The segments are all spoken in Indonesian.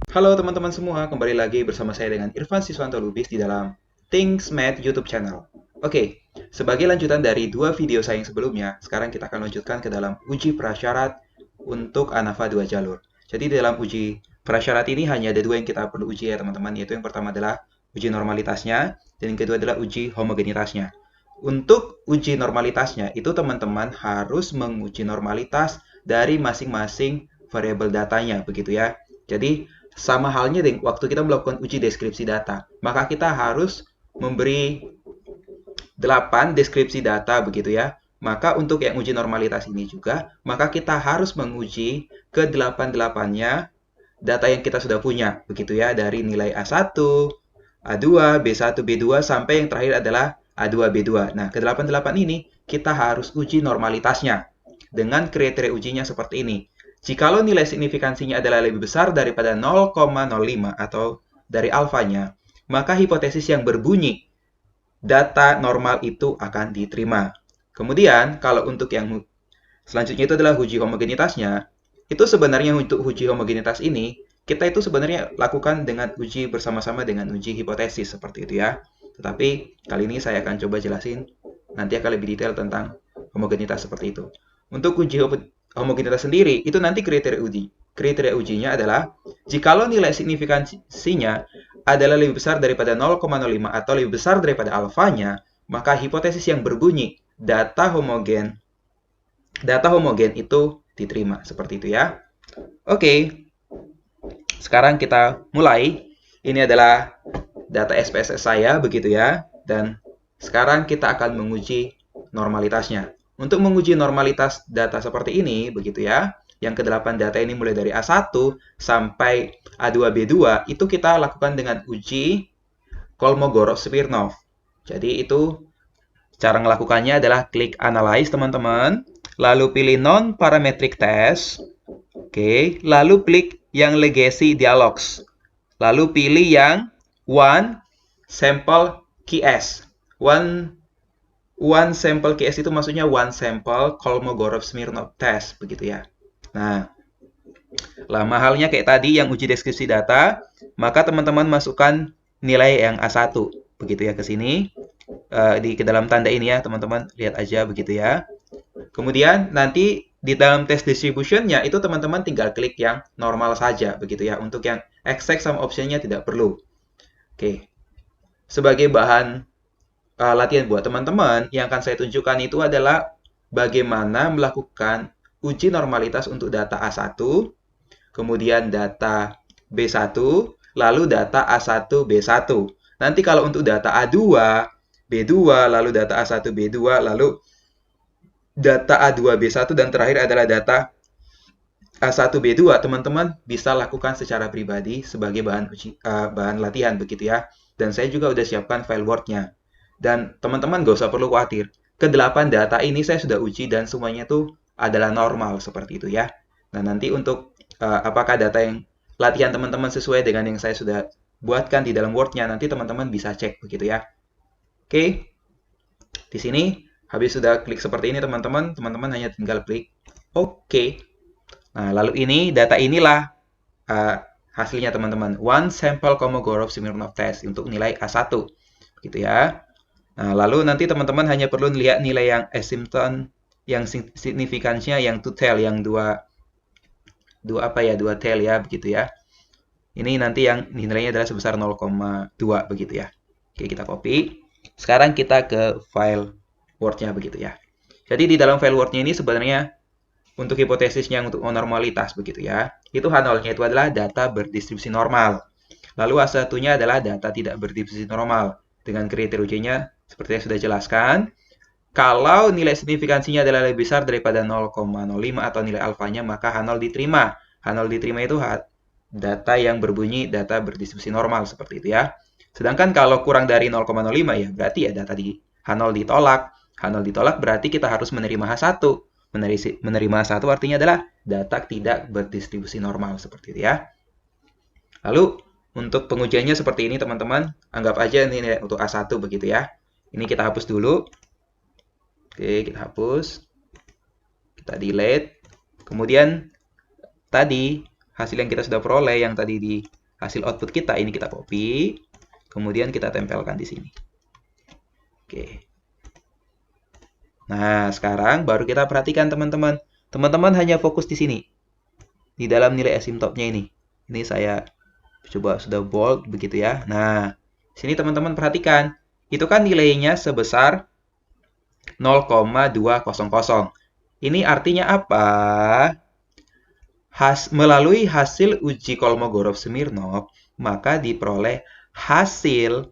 Halo teman-teman semua, kembali lagi bersama saya dengan Irfan Siswanto Lubis di dalam Things Math YouTube channel. Oke, sebagai lanjutan dari dua video saya yang sebelumnya, sekarang kita akan lanjutkan ke dalam uji prasyarat untuk ANAFA 2 jalur. Jadi di dalam uji prasyarat ini hanya ada dua yang kita perlu uji ya teman-teman, yaitu yang pertama adalah uji normalitasnya, dan yang kedua adalah uji homogenitasnya. Untuk uji normalitasnya, itu teman-teman harus menguji normalitas dari masing-masing variabel datanya, begitu ya. Jadi, sama halnya dengan waktu kita melakukan uji deskripsi data, maka kita harus memberi 8 deskripsi data begitu ya. Maka untuk yang uji normalitas ini juga, maka kita harus menguji ke 8-8-nya data yang kita sudah punya begitu ya, dari nilai A1, A2, B1, B2 sampai yang terakhir adalah A2, B2. Nah, ke 8-8 ini kita harus uji normalitasnya dengan kriteria ujinya seperti ini. Jikalau nilai signifikansinya adalah lebih besar daripada 0,05 atau dari alfanya, maka hipotesis yang berbunyi data normal itu akan diterima. Kemudian, kalau untuk yang selanjutnya itu adalah uji homogenitasnya, itu sebenarnya untuk uji homogenitas ini, kita itu sebenarnya lakukan dengan uji bersama-sama dengan uji hipotesis seperti itu ya. Tetapi kali ini saya akan coba jelasin nanti akan lebih detail tentang homogenitas seperti itu. Untuk uji homogenitas sendiri, itu nanti kriteria uji. Kriteria ujinya adalah jikalau nilai signifikansinya adalah lebih besar daripada 0,05 atau lebih besar daripada alfanya, maka hipotesis yang berbunyi data homogen itu diterima. Seperti itu ya. Oke, sekarang kita mulai. Ini adalah data SPSS saya, begitu ya. Dan sekarang kita akan menguji normalitasnya. Untuk menguji normalitas data seperti ini, begitu ya, yang ke-8 data ini mulai dari A1 sampai A2B2, itu kita lakukan dengan uji Kolmogorov-Smirnov. Jadi itu cara melakukannya adalah klik Analyze, teman-teman. Lalu pilih Non-Parametric Test. Oke, lalu klik yang Legacy Dialogs. Lalu pilih yang One Sample KS. One sample KS itu maksudnya one sample Kolmogorov-Smirnov test, begitu ya. Nah, lama halnya kayak tadi yang uji deskripsi data, maka teman-teman masukkan nilai yang A1, begitu ya ke sini. Ke dalam tanda ini ya, teman-teman lihat aja begitu ya. Kemudian nanti di dalam test distribution-nya itu teman-teman tinggal klik yang normal saja, begitu ya. Untuk yang exact sama option-nya tidak perlu. Oke. Sebagai bahan latihan buat teman-teman, yang akan saya tunjukkan itu adalah bagaimana melakukan uji normalitas untuk data A1, kemudian data B1, lalu data A1, B1. Nanti kalau untuk data A2, B2, lalu data A1, B2, lalu data A2, B1, dan terakhir adalah data A1, B2, teman-teman bisa lakukan secara pribadi sebagai bahan latihan begitu ya. Dan saya juga udah siapkan file Word-nya. Dan teman-teman gak usah perlu khawatir. Ke-8 data ini saya sudah uji dan semuanya tuh adalah normal seperti itu ya. Nah, nanti untuk apakah data yang latihan teman-teman sesuai dengan yang saya sudah buatkan di dalam Word-nya, nanti teman-teman bisa cek begitu ya. Oke, di sini habis sudah klik seperti ini teman-teman hanya tinggal klik OK. Nah, lalu ini data inilah hasilnya teman-teman. One sample Kolmogorov-Smirnov test untuk nilai A1. Gitu ya. Nah, lalu nanti teman-teman hanya perlu lihat nilai yang asymptote, yang signifikansinya yang two tail, yang dua tail ya, begitu ya. Ini nanti yang nilainya adalah sebesar 0,2 begitu ya. Oke, kita copy. Sekarang kita ke file Word-nya begitu ya. Jadi di dalam file Word-nya ini sebenarnya untuk hipotesisnya untuk normalitas begitu ya. Itu H0-nya itu adalah data berdistribusi normal. Lalu A1-nya adalah data tidak berdistribusi normal. Dengan kriteria ujinya seperti yang sudah jelaskan. Kalau nilai signifikansinya adalah lebih besar daripada 0,05 atau nilai alfanya, maka H0 diterima. H0 diterima itu data yang berbunyi data berdistribusi normal seperti itu ya. Sedangkan kalau kurang dari 0,05 ya berarti ya data di H0 ditolak. H0 ditolak berarti kita harus menerima H1. Menerima H1 artinya adalah data tidak berdistribusi normal seperti itu ya. Lalu untuk pengujiannya seperti ini teman-teman. Anggap aja ini nilai untuk A1 begitu ya. Ini kita hapus dulu. Oke, kita hapus. Kita delete. Kemudian tadi hasil yang kita sudah peroleh yang tadi di hasil output kita ini kita copy, kemudian kita tempelkan di sini. Oke. Nah, sekarang baru kita perhatikan teman-teman. Teman-teman hanya fokus di sini. Di dalam nilai asymptotnya ini. Ini saya coba sudah bold begitu ya. Nah, sini teman-teman perhatikan. Itu kan nilainya sebesar 0,200. Ini artinya apa? Melalui hasil uji Kolmogorov-Smirnov, maka diperoleh hasil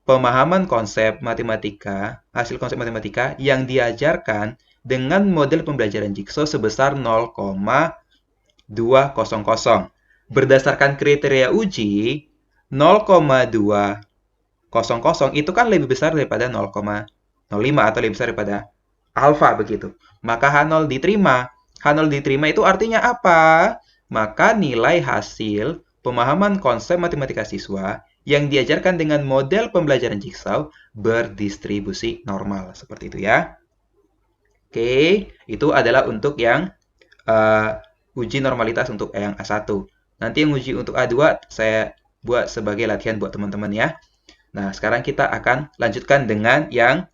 pemahaman konsep matematika, hasil konsep matematika yang diajarkan dengan model pembelajaran Jigsaw sebesar 0,200. Berdasarkan kriteria uji, 0,200 itu kan lebih besar daripada 0,05 atau lebih besar daripada alfa begitu. Maka H0 diterima. H0 diterima itu artinya apa? Maka nilai hasil pemahaman konsep matematika siswa yang diajarkan dengan model pembelajaran Jigsaw berdistribusi normal. Seperti itu ya. Oke, itu adalah untuk yang uji normalitas untuk yang A1. Nanti yang uji untuk A2 saya buat sebagai latihan buat teman-teman ya. Nah, sekarang kita akan lanjutkan dengan yang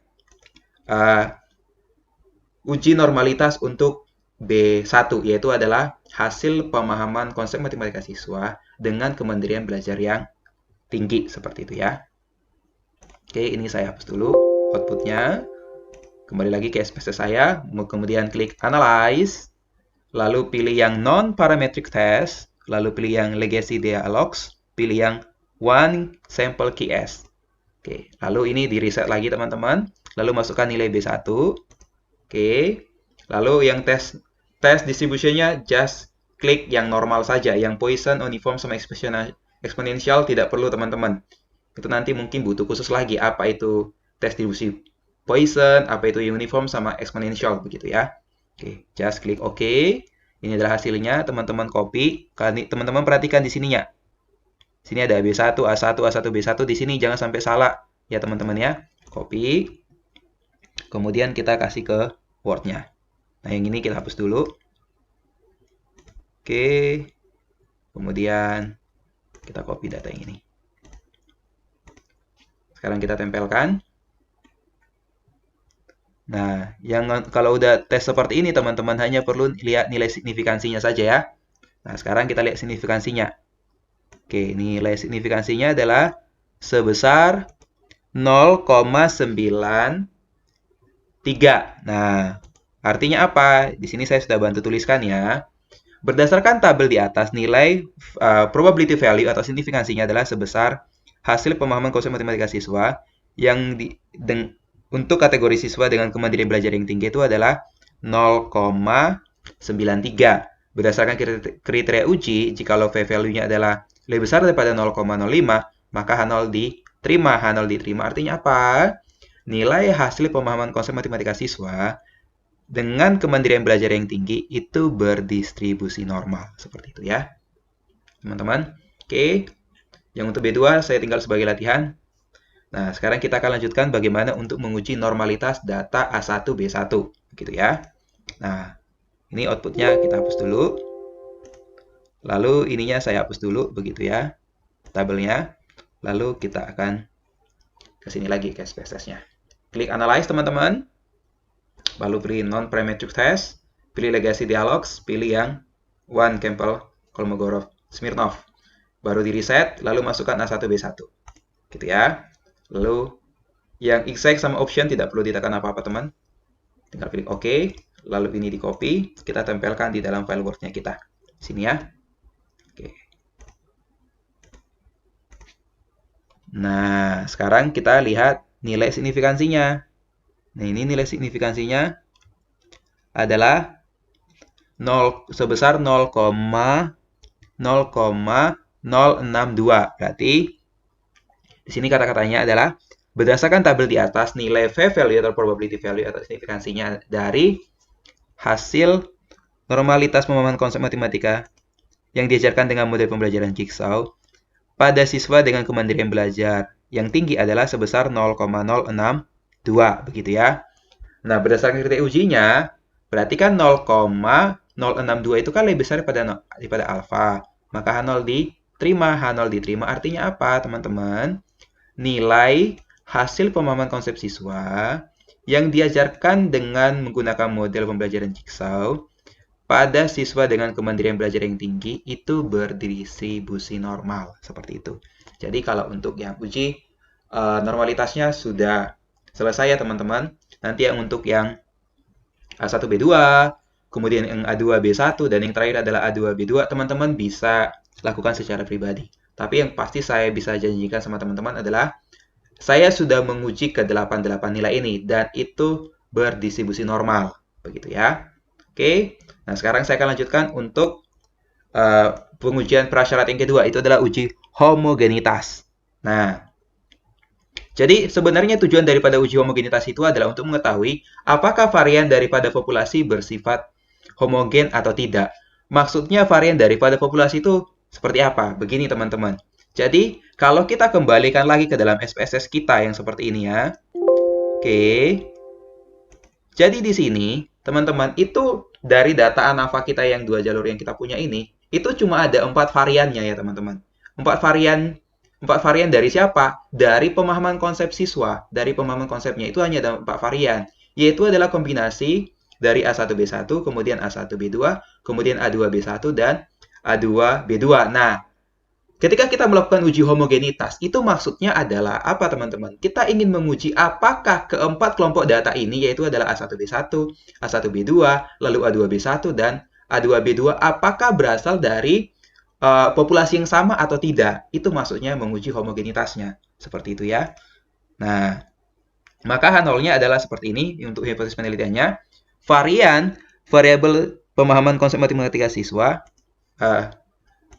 uji normalitas untuk B1, yaitu adalah hasil pemahaman konsep matematika siswa dengan kemandirian belajar yang tinggi, seperti itu ya. Oke, ini saya hapus dulu outputnya. Kembali lagi ke SPSS saya, kemudian klik Analyze, lalu pilih yang Non-Parametric Test, lalu pilih yang Legacy Dialogs, pilih yang One Sample Keys. Oke, lalu ini di-reset lagi teman-teman, lalu masukkan nilai B1. Oke, lalu yang tes distributionnya just klik yang normal saja, yang Poisson, uniform, sama eksponensial tidak perlu teman-teman. Itu nanti mungkin butuh khusus lagi apa itu tes distribusi Poisson, apa itu uniform, sama eksponensial begitu ya. Oke, just klik OK. Ini adalah hasilnya, teman-teman copy. Teman-teman perhatikan di sininya. Sini ada B1, A1, A1, B1 di sini jangan sampai salah ya teman-teman ya. Copy. Kemudian kita kasih ke Word-nya. Nah, yang ini kita hapus dulu. Oke. Kemudian kita copy data yang ini. Sekarang kita tempelkan. Nah, kalau udah tes seperti ini, teman-teman hanya perlu lihat nilai signifikansinya saja ya. Nah, sekarang kita lihat signifikansinya. Oke, nilai signifikansinya adalah sebesar 0,93. Nah, artinya apa? Di sini saya sudah bantu tuliskan ya. Berdasarkan tabel di atas, nilai probability value atau signifikansinya adalah sebesar hasil pemahaman konsep matematika siswa yang untuk kategori siswa dengan kemandirian belajar yang tinggi itu adalah 0,93. Berdasarkan kriteria uji, jika p-value-nya adalah lebih besar daripada 0,05, maka H0 diterima. H0 diterima artinya apa? Nilai hasil pemahaman konsep matematika siswa dengan kemandirian belajar yang tinggi itu berdistribusi normal. Seperti itu ya. Teman-teman. Oke. Yang untuk B2 saya tinggal sebagai latihan. Nah, sekarang kita akan lanjutkan bagaimana untuk menguji normalitas data A1, B1. Begitu ya. Nah, ini outputnya kita hapus dulu. Lalu ininya saya hapus dulu. Begitu ya. Tabelnya. Lalu kita akan ke sini lagi ke SPSS-nya. Klik Analyze teman-teman. Lalu pilih Non-Parametric Test, pilih Legacy Dialogs, pilih yang One Sample Kolmogorov-Smirnov. Baru di reset, lalu masukkan A1, B1. Gitu ya. Lalu yang exact sama option tidak perlu ditekan apa-apa teman. Tinggal klik OK. Lalu ini di copy, kita tempelkan di dalam file Word-nya kita. Sini ya. Oke. Nah, sekarang kita lihat nilai signifikansinya. Nah, ini nilai signifikansinya adalah sebesar 0,062. Berarti di sini kata-katanya adalah berdasarkan tabel di atas, nilai p-value atau probability value atau signifikansinya dari hasil normalitas pemahaman konsep matematika yang diajarkan dengan model pembelajaran Jigsaw pada siswa dengan kemandirian belajar yang tinggi adalah sebesar 0,062. Begitu ya. Nah, berdasarkan kriteria ujinya, berarti kan 0,062 itu kan lebih besar daripada alfa. Maka H0 diterima, H0 diterima artinya apa, teman-teman? Nilai hasil pemahaman konsep siswa yang diajarkan dengan menggunakan model pembelajaran Jigsaw pada siswa dengan kemandirian belajar yang tinggi itu berdistribusi normal, seperti itu. Jadi kalau untuk yang uji normalitasnya sudah selesai ya teman-teman. Nanti yang untuk yang A1B2, kemudian yang A2B1, dan yang terakhir adalah A2B2, teman-teman bisa lakukan secara pribadi. Tapi yang pasti saya bisa janjikan sama teman-teman adalah saya sudah menguji ke 88 nilai ini, dan itu berdistribusi normal. Begitu ya. Oke, nah sekarang saya akan lanjutkan untuk pengujian prasyarat yang kedua, itu adalah uji homogenitas. Nah, jadi sebenarnya tujuan daripada uji homogenitas itu adalah untuk mengetahui apakah varian daripada populasi bersifat homogen atau tidak. Maksudnya varian daripada populasi itu seperti apa? Begini teman-teman. Jadi kalau kita kembalikan lagi ke dalam SPSS kita yang seperti ini ya. Oke. Jadi di sini teman-teman itu dari data ANAFA kita yang 2 jalur yang kita punya ini, itu cuma ada 4 variannya ya teman-teman. 4 varian dari siapa? Dari pemahaman konsep siswa. Dari pemahaman konsepnya itu hanya ada 4 varian. Yaitu adalah kombinasi dari A1B1, kemudian A1B2, kemudian A2B1, dan A2B2. Nah, ketika kita melakukan uji homogenitas, itu maksudnya adalah apa teman-teman? Kita ingin menguji apakah keempat kelompok data ini, yaitu adalah A1B1, A1B2, lalu A2B1, dan A2B2, apakah berasal dari populasi yang sama atau tidak. Itu maksudnya menguji homogenitasnya. Seperti itu ya. Nah, maka H0-nya adalah seperti ini untuk hipotesis penelitiannya. Variabel pemahaman konsep matematika siswa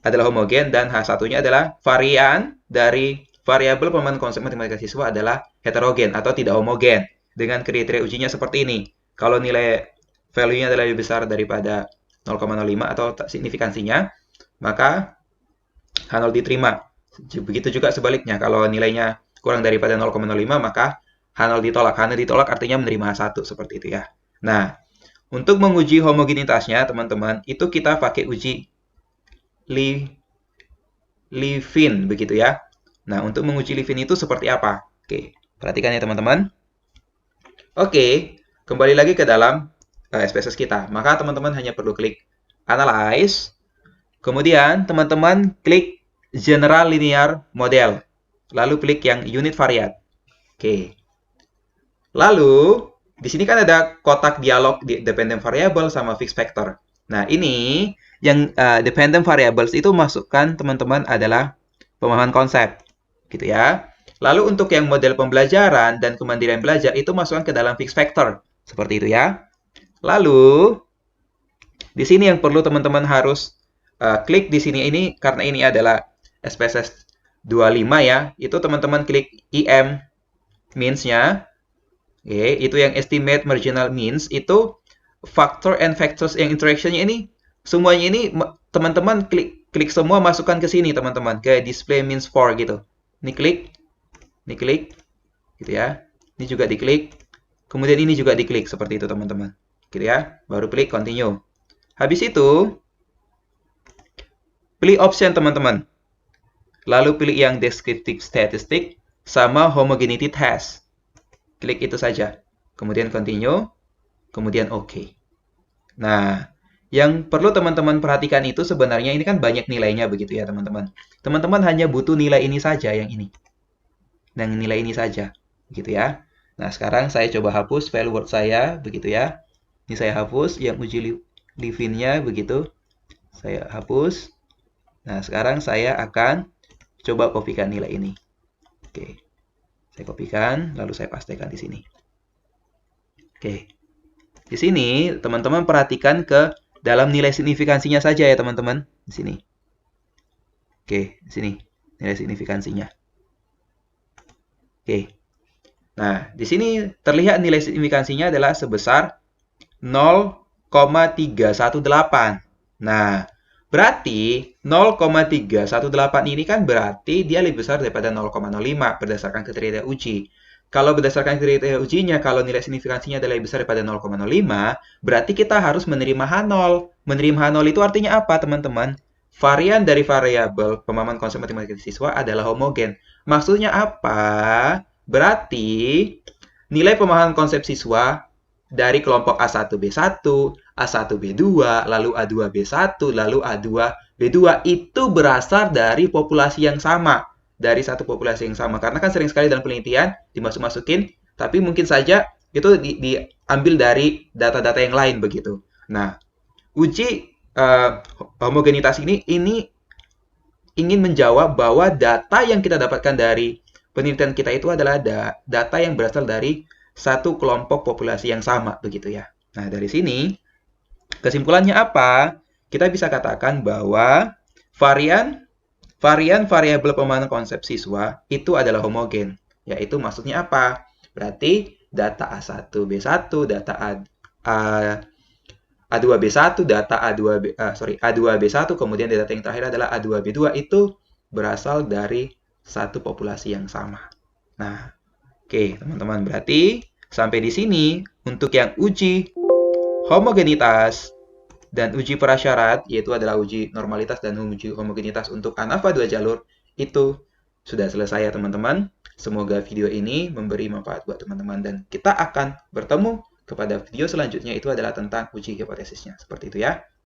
adalah homogen, dan H1-nya adalah varian dari variabel pemahaman konsep matematika siswa adalah heterogen atau tidak homogen. Dengan kriteria ujinya seperti ini. Kalau nilai value-nya adalah lebih besar daripada 0,05 atau signifikansinya, maka H0 diterima. Begitu juga sebaliknya, kalau nilainya kurang daripada 0,05, maka H0 ditolak. H0 ditolak artinya menerima H1, seperti itu ya. Nah, untuk menguji homogenitasnya, teman-teman, itu kita pakai uji Levin, begitu ya. Nah, untuk menguji Levin itu seperti apa? Oke, perhatikan ya teman-teman. Oke, kembali lagi ke dalam SPSS kita. Maka teman-teman hanya perlu klik Analyze. Kemudian, teman-teman klik General Linear Model. Lalu klik yang Unit Variat. Oke. Lalu, di sini kan ada kotak dialog Dependent Variable sama Fixed Factor. Nah, ini yang Dependent Variables itu masukkan teman-teman adalah pemahaman konsep. Gitu ya. Lalu untuk yang model pembelajaran dan kemandirian belajar itu masukkan ke dalam Fixed Factor. Seperti itu ya. Lalu, di sini yang perlu teman-teman harus klik di sini ini, karena ini adalah SPSS 25 ya, itu teman-teman klik EM means-nya. Oke, itu yang estimate marginal means, itu factor and factors yang interaction-nya ini, semuanya ini teman-teman klik semua, masukkan ke sini teman-teman, ke display means for gitu. Ini klik, gitu ya. Ini juga diklik, kemudian ini juga diklik, seperti itu teman-teman. Gitu ya, baru klik continue. Habis itu, pilih option teman-teman. Lalu pilih yang descriptive statistic sama homogeneity test. Klik itu saja. Kemudian continue. Kemudian OK. Nah, yang perlu teman-teman perhatikan itu sebenarnya ini kan banyak nilainya begitu ya teman-teman. Teman-teman hanya butuh nilai ini saja, yang ini. Dan nilai ini saja. Begitu ya. Nah, sekarang saya coba hapus file Word saya. Begitu ya. Ini saya hapus. Yang uji Levin-nya begitu. Saya hapus. Nah, sekarang saya akan coba kopikan nilai ini. Oke. Saya kopikan, lalu saya pastekan di sini. Oke. Di sini, teman-teman perhatikan ke dalam nilai signifikansinya saja ya, teman-teman. Di sini. Oke, di sini. Nilai signifikansinya. Oke. Nah, di sini terlihat nilai signifikansinya adalah sebesar 0,318. Nah, berarti 0,318 ini kan berarti dia lebih besar daripada 0,05 berdasarkan kriteria uji. Kalau berdasarkan kriteria ujinya, kalau nilai signifikansinya adalah lebih besar daripada 0,05, berarti kita harus menerima H0. Menerima H0 itu artinya apa, teman-teman? varian dari variabel pemahaman konsep matematika siswa adalah homogen. Maksudnya apa? Berarti nilai pemahaman konsep siswa dari kelompok A1B1, A1B2, lalu A2B1, lalu A2B2 itu berasal dari populasi yang sama. Dari satu populasi yang sama. Karena kan sering sekali dalam penelitian dimasuk-masukin, tapi mungkin saja itu diambil dari data-data yang lain begitu. Nah, uji homogenitas ini ingin menjawab bahwa data yang kita dapatkan dari penelitian kita itu adalah data yang berasal dari satu kelompok populasi yang sama begitu ya. Nah, dari sini kesimpulannya apa? Kita bisa katakan bahwa varian variabel pemahaman konsep siswa itu adalah homogen. Yaitu maksudnya apa? Berarti data A1B1, data A2B1, data A2B1, kemudian data yang terakhir adalah A2B2 itu berasal dari satu populasi yang sama. Nah, oke, teman-teman, berarti sampai di sini untuk yang uji homogenitas dan uji prasyarat, yaitu adalah uji normalitas dan uji homogenitas untuk ANAFA 2 jalur, itu sudah selesai ya teman-teman. Semoga video ini memberi manfaat buat teman-teman dan kita akan bertemu kepada video selanjutnya itu adalah tentang uji hipotesisnya. Seperti itu ya.